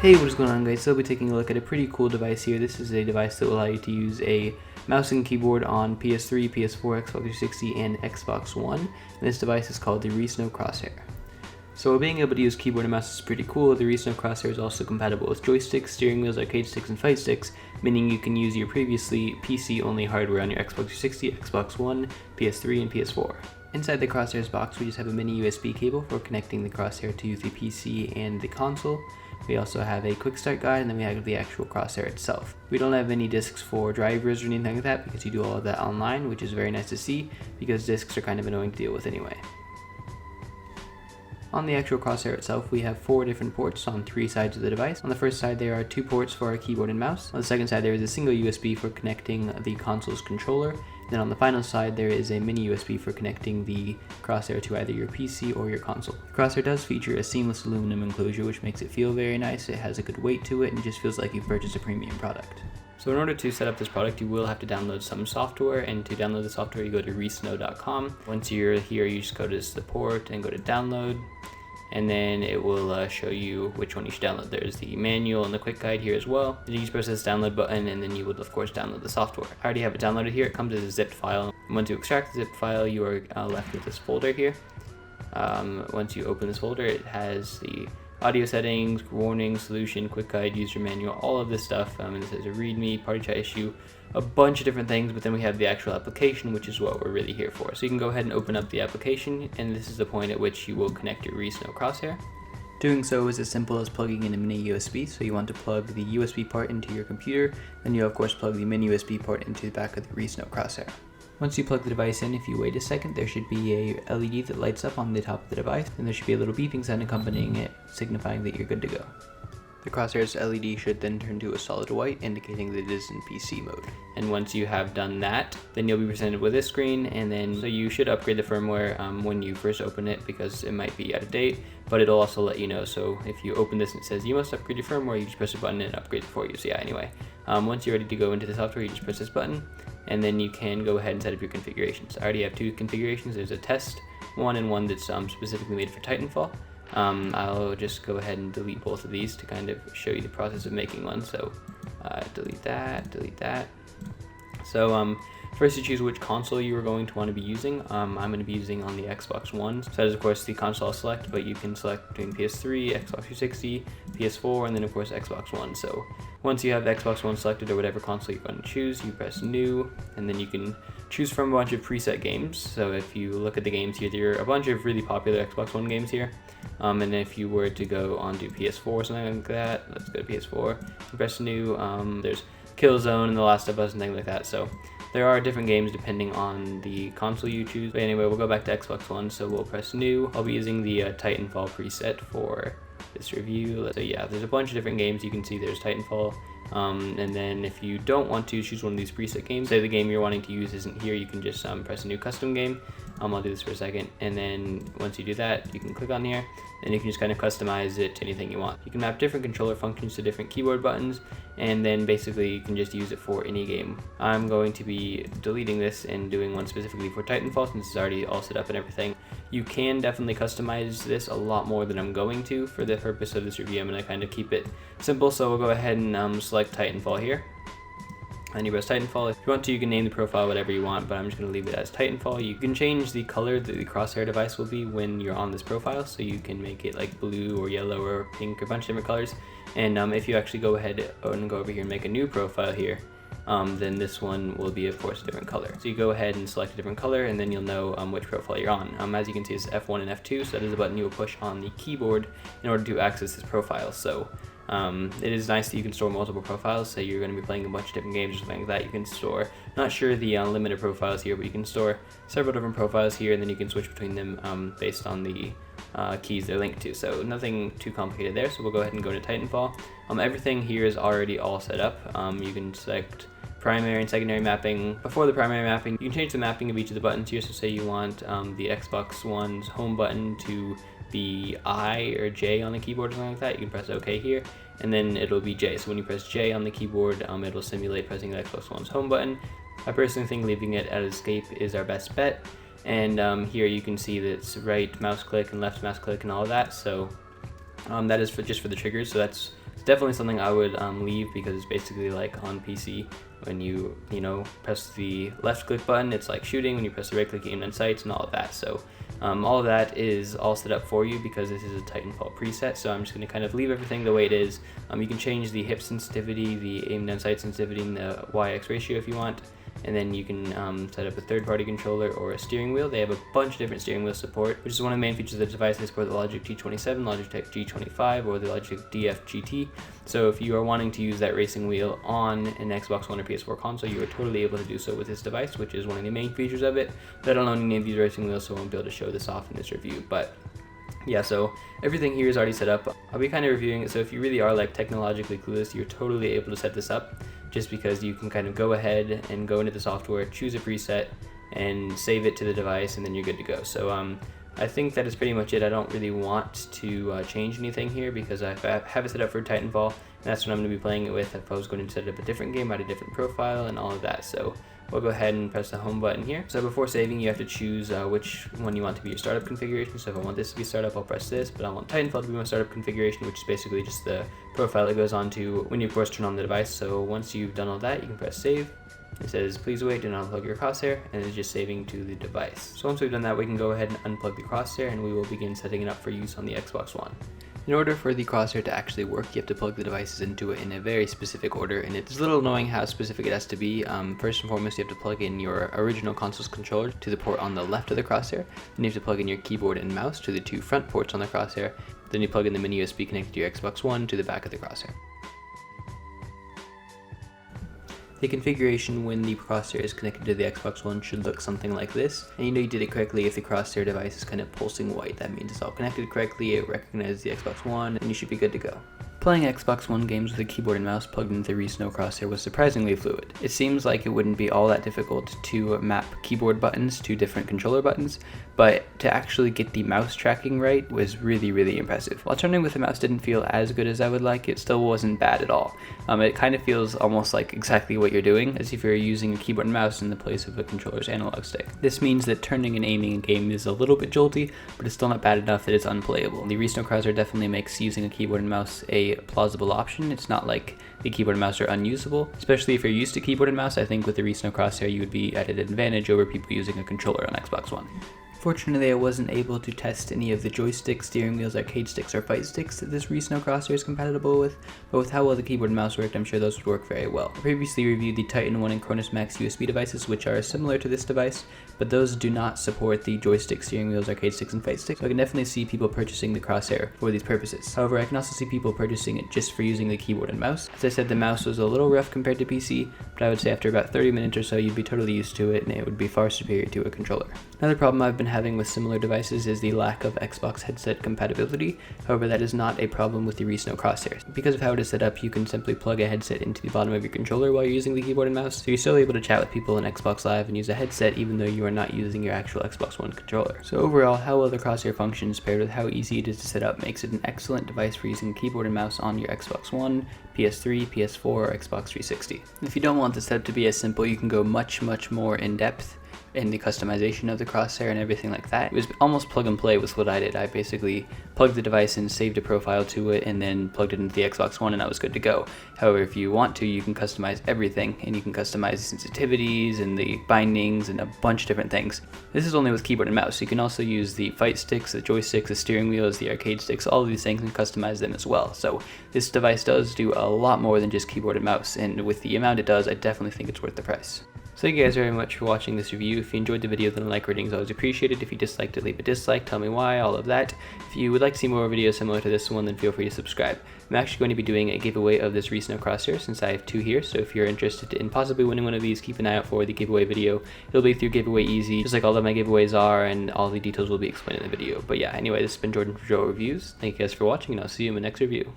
Hey, what is going on, guys? So we'll be taking a look at a pretty cool device here. This is a device that will allow you to use a mouse and keyboard on PS3, PS4, Xbox 360, and Xbox One. And this device is called the Reasnow Cross Hair. So being able to use keyboard and mouse is pretty cool. The Reasnow Cross Hair is also compatible with joysticks, steering wheels, arcade sticks, and fight sticks, meaning you can use your previously PC-only hardware on your Xbox 360, Xbox One, PS3, and PS4. Inside the Crosshair's box, we just have a mini USB cable for connecting the Crosshair to the PC and the console. We also have a quick start guide, and then we have the actual Crosshair itself. We don't have any discs for drivers or anything like that because you do all of that online, which is very nice to see because discs are kind of annoying to deal with anyway. On the actual Crosshair itself, we have 4 different ports on 3 sides of the device. On the first side, there are 2 ports for our keyboard and mouse. On the second side, there is a single USB for connecting the console's controller. Then on the final side, there is a mini USB for connecting the Crosshair to either your PC or your console. The Crosshair does feature a seamless aluminum enclosure, which makes it feel very nice. It has a good weight to it, and it just feels like you've purchased a premium product. So in order to set up this product, you will have to download some software, and to download the software, you go to reasnow.com. Once you're here, you just go to support and go to download, and then it will show you which one you should download. There's the manual and the quick guide here as well. You just press this download button, and then you would of course download the software. I already have it downloaded here. It comes as a zipped file. Once you extract the zip file, you are left with this folder here. Once you open this folder, it has the audio settings, warning, solution, quick guide, user manual, all of this stuff. And it says a readme, party chat issue, a bunch of different things, but then we have the actual application, which is what we're really here for. So you can go ahead and open up the application, and this is the point at which you will connect your Reasnow Crosshair. Doing so is as simple as plugging in a mini USB. So you want to plug the USB part into your computer, then you of course plug the mini USB port into the back of the Reasnow Crosshair. Once you plug the device in, if you wait a second, there should be a LED that lights up on the top of the device, and there should be a little beeping sound accompanying it, signifying that you're good to go. The Crosshair's LED should then turn to a solid white, indicating that it is in PC mode. And once you have done that, then you'll be presented with this screen, and then so you should upgrade the firmware when you first open it because it might be out of date, but it'll also let you know. So if you open this and it says you must upgrade your firmware, you just press a button and upgrade it for you. So yeah, anyway, once you're ready to go into the software, you just press this button, and then you can go ahead and set up your configurations. I already have 2 configurations. There's a test one and one that's specifically made for Titanfall. I'll just go ahead and delete both of these to kind of show you the process of making one. So delete that. So first you choose which console you are going to want to be using. I'm going to be using on the Xbox One. So that is of course the console I'll select, but you can select between PS3, Xbox 360, PS4, and then of course Xbox One. So once you have the Xbox One selected or whatever console you're going to choose, you press new, and then you can choose from a bunch of preset games. So if you look at the games here, there are a bunch of really popular Xbox One games here. And if you were to go on to PS4 or something like that, let's go to PS4, press new, there's Killzone and The Last of Us and things like that. So there are different games depending on the console you choose. But anyway, we'll go back to Xbox One, so we'll press new. I'll be using the Titanfall preset for this review. So yeah, there's a bunch of different games. You can see there's Titanfall. And then if you don't want to choose one of these preset games, say the game you're wanting to use isn't here, you can just press a new custom game. I'll do this for a second, and then once you do that, you can click on here, and you can just kind of customize it to anything you want. You can map different controller functions to different keyboard buttons, and then basically you can just use it for any game. I'm going to be deleting this and doing one specifically for Titanfall since it's already all set up and everything. You can definitely customize this a lot more than I'm going to. For the purpose of this review, I'm going to kind of keep it simple, so we'll go ahead and select Titanfall here. And you press Titanfall. If you want to, you can name the profile whatever you want, but I'm just going to leave it as Titanfall. You can change the color that the crosshair device will be when you're on this profile, so you can make it like blue or yellow or pink or a bunch of different colors. And if you actually go ahead and go over here and make a new profile here, then this one will be of course a different color. So you go ahead and select a different color, and then you'll know which profile you're on. As you can see, it's F1 and F2, so that is a button you will push on the keyboard in order to access this profile. So it is nice that you can store multiple profiles. Say you're going to be playing a bunch of different games or something like that, you can store, not sure the unlimited profiles here, but you can store several different profiles here, and then you can switch between them based on the keys they're linked to. So nothing too complicated there. So we'll go ahead and go to Titanfall. Everything here is already all set up. You can select primary and secondary mapping. Before the primary mapping, you can change the mapping of each of the buttons here. So say you want the Xbox One's home button to be I or J on the keyboard or something like that, you can press OK here, and then it'll be J. So when you press J on the keyboard, it'll simulate pressing the Xbox One's home button. I personally think leaving it at escape is our best bet. And here you can see that it's right mouse click and left mouse click and all of that. So That is just for the triggers, so that's definitely something I would leave, because it's basically like on PC. When you press the left click button, it's like shooting. When you press the right click, aim and sights and all of that. So all of that is all set up for you because this is a Titanfall preset. So I'm just going to kind of leave everything the way it is. You can change the hip sensitivity, the aim down sight sensitivity, and the YX ratio if you want. And then you can set up a third-party controller or a steering wheel. They have a bunch of different steering wheel support, which is one of the main features of the device. They support the Logitech G27, Logitech G25, or the Logitech DF GT. So if you are wanting to use that racing wheel on an Xbox One or PS4 console, you are totally able to do so with this device, which is one of the main features of it. But I don't own any of these racing wheels, so I won't be able to show this off in this review. But yeah, so everything here is already set up. I'll be kind of reviewing it, so if you really are like technologically clueless, you're totally able to set this up, just because you can kind of go ahead and go into the software, choose a preset, and save it to the device, and then you're good to go. So I think that is pretty much it. I don't really want to change anything here because I have it set up for Titanfall, and that's what I'm going to be playing it with. If I was going to set up a different game, I had a different profile and all of that. So we'll go ahead and press the home button here. So before saving, you have to choose which one you want to be your startup configuration. So if I want this to be startup, I'll press this, but I want Titanfall to be my startup configuration, which is basically just the profile that goes on to when you first turn on the device. So once you've done all that, you can press save. It says, please wait, do not unplug your crosshair, and it's just saving to the device. So once we've done that, we can go ahead and unplug the crosshair, and we will begin setting it up for use on the Xbox One. In order for the crosshair to actually work, you have to plug the devices into it in a very specific order, and it's a little annoying how specific it has to be. First and foremost, you have to plug in your original console's controller to the port on the left of the crosshair, then you have to plug in your keyboard and mouse to the two front ports on the crosshair, then you plug in the mini USB connected to your Xbox One to the back of the crosshair. The configuration when the crosshair is connected to the Xbox One should look something like this, and you know you did it correctly if the crosshair device is kind of pulsing white. That means it's all connected correctly, it recognizes the Xbox One, and you should be good to go. Playing Xbox One games with a keyboard and mouse plugged into the Reasnow Crosshair was surprisingly fluid. It seems like it wouldn't be all that difficult to map keyboard buttons to different controller buttons, but to actually get the mouse tracking right was really impressive. While turning with the mouse didn't feel as good as I would like, it still wasn't bad at all. It kind of feels almost like exactly what you're doing, as if you're using a keyboard and mouse in the place of a controller's analog stick. This means that turning and aiming in game is a little bit jolty, but it's still not bad enough that it's unplayable. The Reasnow Crosshair definitely makes using a keyboard and mouse a plausible option. It's not like the keyboard and mouse are unusable, especially if you're used to keyboard and mouse. I think with the Reasnow Crosshair you would be at an advantage over people using a controller on Xbox One. Fortunately, I wasn't able to test any of the joysticks, steering wheels, arcade sticks, or fight sticks that this Reasnow Crosshair is compatible with, but with how well the keyboard and mouse worked, I'm sure those would work very well. I previously reviewed the Titan 1 and Cronus Max USB devices, which are similar to this device, but those do not support the joystick, steering wheels, arcade sticks, and fight sticks, so I can definitely see people purchasing the Crosshair for these purposes. However, I can also see people purchasing it just for using the keyboard and mouse. As I said, the mouse was a little rough compared to PC, but I would say after about 30 minutes or so, you'd be totally used to it, and it would be far superior to a controller. Another problem I've been having with similar devices is the lack of Xbox headset compatibility. However, that is not a problem with the Reasnow Crosshair. Because of how it is set up, you can simply plug a headset into the bottom of your controller while you're using the keyboard and mouse, so you're still able to chat with people in Xbox Live and use a headset even though you are not using your actual Xbox One controller. So overall, how well the Crosshair functions paired with how easy it is to set up makes it an excellent device for using keyboard and mouse on your Xbox One, PS3, PS4, or Xbox 360. If you don't want the setup to be as simple, you can go much more in depth in the customization of the crosshair and everything like that. It was almost plug and play with what I did. I basically plugged the device in, saved a profile to it, and then plugged it into the Xbox One, and I was good to go. However, if you want to, you can customize everything, and you can customize the sensitivities and the bindings and a bunch of different things. This is only with keyboard and mouse. You can also use the fight sticks, the joysticks, the steering wheels, the arcade sticks, all of these things, and customize them as well. So this device does do a lot more than just keyboard and mouse, and with the amount it does, I definitely think it's worth the price. So thank you guys very much for watching this review. If you enjoyed the video, then a like rating is always appreciated. If you disliked it, leave a dislike, tell me why, all of that. If you would like to see more videos similar to this one, then feel free to subscribe. I'm actually going to be doing a giveaway of this Reasnow Crosshair since I have two here, so if you're interested in possibly winning one of these, keep an eye out for the giveaway video. It'll be through Giveaway Easy, just like all of my giveaways are, and all the details will be explained in the video. But yeah, anyway, this has been Jordan from Joe Reviews. Thank you guys for watching, and I'll see you in my next review.